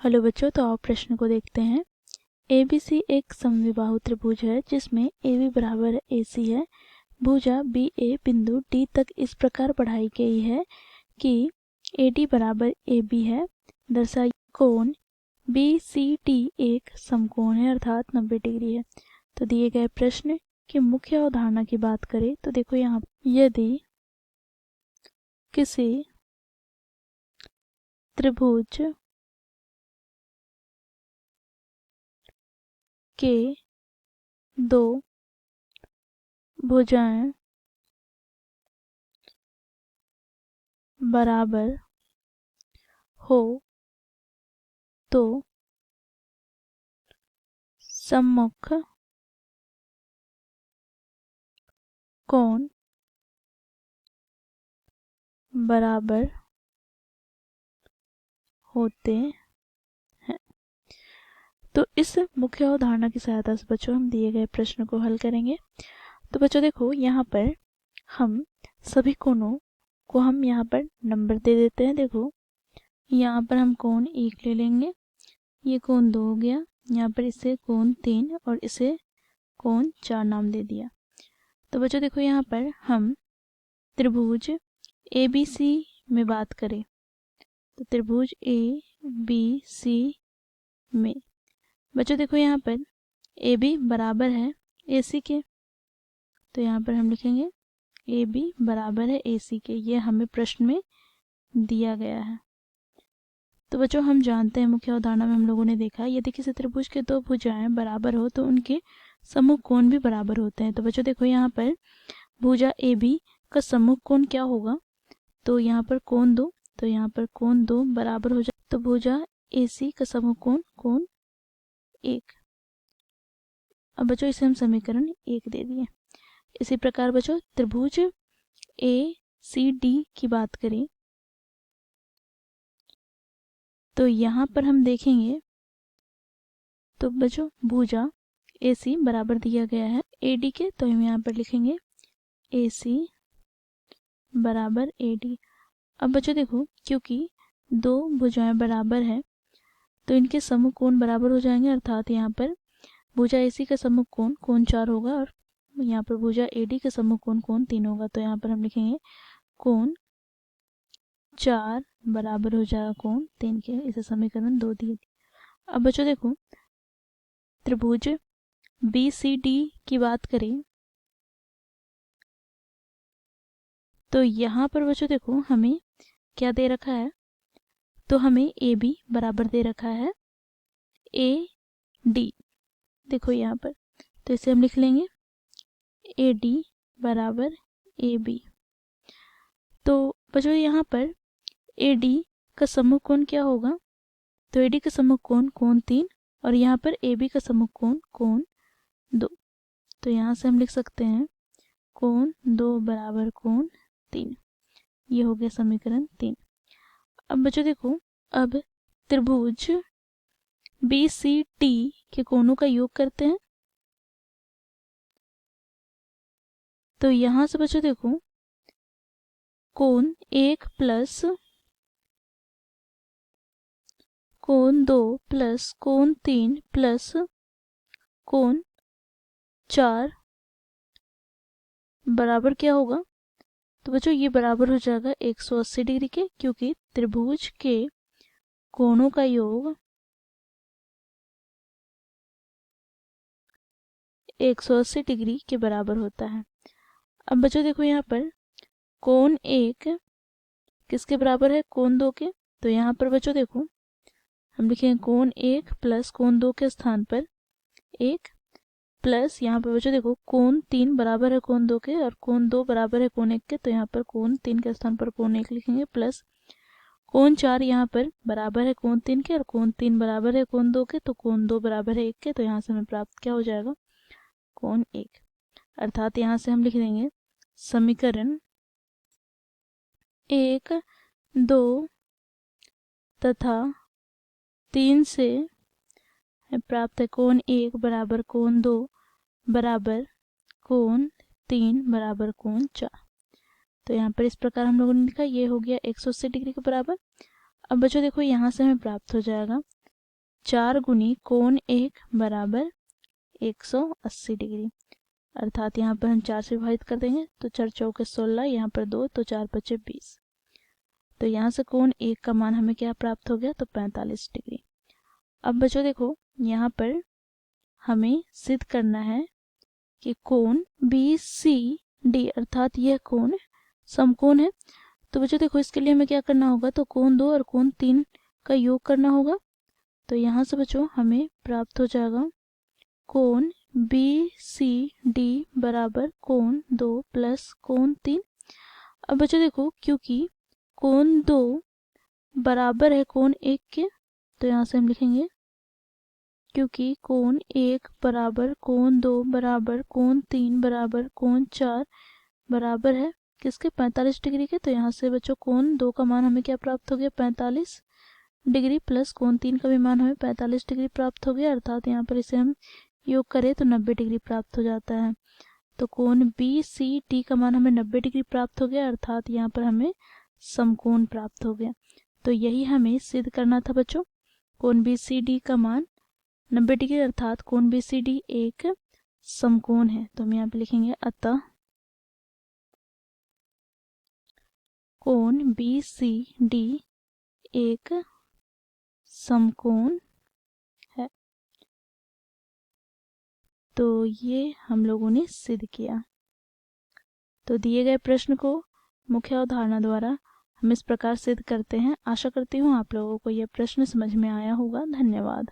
Hello बच्चों, तो आप प्रश्न को देखते हैं। ABC एक समविबाहु त्रिभुज है जिसमें AB बराबर AC है। भुजा BA बिंदु D तक इस प्रकार बढ़ाई गई है कि AD बराबर AB है। दर्शाइए कोण BCD एक समकोण है अर्थात 90 डिग्री है। तो दिए गए प्रश्न की मुख्य अवधारणा की बात करें तो देखो यहाँ यदि किसी त्रिभुज के दो भुजाएं बराबर हो तो सम्मुख कोण बराबर होते हैं। तो इस मुख्य अवधारणा की सहायता से बच्चों हम दिए गए प्रश्न को हल करेंगे। तो बच्चों देखो यहाँ पर हम सभी कोणों को हम यहाँ पर नंबर दे देते हैं। देखो यहाँ पर हम कोण 1 ले लेंगे, ये कोण 2 हो गया, यहाँ पर इसे कोण 3 और इसे कोण 4 नाम दे दिया। तो बच्चों देखो यहाँ पर हम त्रिभुज ABC में बात करें तो त्रिभुज ABC में बच्चों देखो यहाँ पर AB बराबर है AC के, तो यहाँ पर हम लिखेंगे AB बराबर है AC के। ये हमें प्रश्न में दिया गया है। तो बच्चों हम जानते हैं मुख्य अवधारणा में हम लोगों ने देखा यदि किसी त्रिभुज के दो भुजाएं बराबर हो तो उनके सम्मुख कोण भी बराबर होते हैं। तो बच्चों देखो यहाँ पर भुजा AB का सम्मुख कोण क्या होगा, तो यहाँ पर कोण 2, तो यहाँ पर कोण 2 बराबर हो जाए तो भुजा AC का सम्मुख कोण कोण 1। अब बच्चों इसे हम समीकरण 1 दे दिए। इसी प्रकार बच्चों त्रिभुज ACD की बात करें तो यहाँ पर हम देखेंगे तो बच्चों भुजा AC बराबर दिया गया है AD के, तो हम यहाँ पर लिखेंगे AC बराबर AD। अब बच्चों देखो क्योंकि दो भुजाएं बराबर है तो इनके सम्मुख कोण बराबर हो जाएंगे, अर्थात यहाँ पर भुजा AC का सम्मुख कोण कोण 4 होगा और यहाँ पर भुजा AD का सम्मुख कोण कोण 3 होगा। तो यहाँ पर हम लिखेंगे कोण 4 बराबर हो जाएगा कोण 3 के। इसे समीकरण 2 दिए। अब बच्चों देखो त्रिभुज BCD की बात करें तो यहाँ पर बच्चों देखो हमें क्या दे रखा है, तो हमें AB बराबर दे रखा है AD। देखो यहाँ पर तो इसे हम लिख लेंगे AD बराबर AB। तो बच्चों यहाँ पर AD का सम्मुख कोण क्या होगा, तो AD का सम्मुख कोण कोण 3 और यहाँ पर AB का सम्मुख कोण कोण 2। तो यहाँ से हम लिख सकते हैं कोण 2 बराबर कोण 3। ये हो गया समीकरण 3। अब बच्चों देखो अब त्रिभुज BCD के कोणों का योग करते हैं। तो यहाँ से बच्चों देखो कोण 1 प्लस कोण 2 प्लस कोण 3 प्लस कोण 4 बराबर क्या होगा, तो बच्चों ये बराबर हो जाएगा 180 डिग्री के, क्योंकि त्रिभुज के कोणों का योग 180 डिग्री के बराबर होता है। अब बच्चों देखो यहाँ पर कोण 1 किसके बराबर है, कोण 2 के। तो यहाँ पर बच्चों देखो हम लिखेंगे कोण 1 प्लस कोण 2 के स्थान पर 1 प्लस यहाँ पर बच्चों देखो कोण 3 बराबर है कोण 2 के और कोण 2 बराबर है कोण 1 के, तो यहाँ पर कोण 3 के स्थान पर कोण 1 लिखेंगे प्लस कोण 4 यहाँ पर बराबर है कोण 3 के और कोण 3 बराबर है कोण 2 के, तो कोण 2 बराबर है 1 के। तो यहाँ से हमें प्राप्त क्या हो जाएगा कोण 1, अर्थात यहाँ से हम लिख देंगे समीकरण 1, 2 तथा 3 से प्राप्त है कोण 1 बराबर कोण 2 बराबर कोण 3 बराबर कोण 4। तो यहाँ पर इस प्रकार हम लोगों ने लिखा, ये हो गया 180 डिग्री के बराबर। अब बच्चों देखो यहाँ से हमें प्राप्त हो जाएगा 4 गुनी कोण 1 बराबर 180 डिग्री, अर्थात यहाँ पर हम 4 से विभाजित कर देंगे तो 4 चौके 16, यहाँ पर 2 तो 4 पचे 20। तो यहाँ से कोण 1 का मान हमें क्या प्राप्त हो गया, तो 45 डिग्री। अब बच्चों देखो यहाँ पर हमें सिद्ध करना है कि कोण BCD अर्थात यह कोण समकोण है। तो बच्चों देखो इसके लिए हमें क्या करना होगा, तो कोण 2 और कोण 3 का योग करना होगा। तो यहाँ से बच्चों हमें प्राप्त हो जाएगा कोण BCD बराबर कोण 2 प्लस कोण 3। अब बच्चों देखो क्योंकि कोण 2 बराबर है कोण 1 के, तो यहाँ से हम लिखेंगे क्योंकि कोण 1 बराबर कोण 2 बराबर कोण 3 बराबर कोण 4 बराबर है किसके, 45 डिग्री के। तो यहाँ से बच्चों कोण 2 का मान हमें क्या प्राप्त हो गया, 45 डिग्री प्लस कोण 3 का भी मान हमें 45 डिग्री प्राप्त हो गया, अर्थात यहाँ पर इसे हम योग करें तो 90 डिग्री प्राप्त हो जाता है। तो कोण BCD का मान हमें 90 डिग्री प्राप्त हो गया, अर्थात यहाँ पर हमें समकोण प्राप्त हो गया। तो यही हमें सिद्ध करना था बच्चों, कोण BCD का मान 90 डिग्री अर्थात कोण BCD एक समकोण है। तो हम यहाँ पे लिखेंगे अतः कोण BCD एक समकोण है। तो ये हम लोगों ने सिद्ध किया। तो दिए गए प्रश्न को मुख्य अवधारणा द्वारा हम इस प्रकार सिद्ध करते हैं। आशा करती हूँ आप लोगों को यह प्रश्न समझ में आया होगा। धन्यवाद।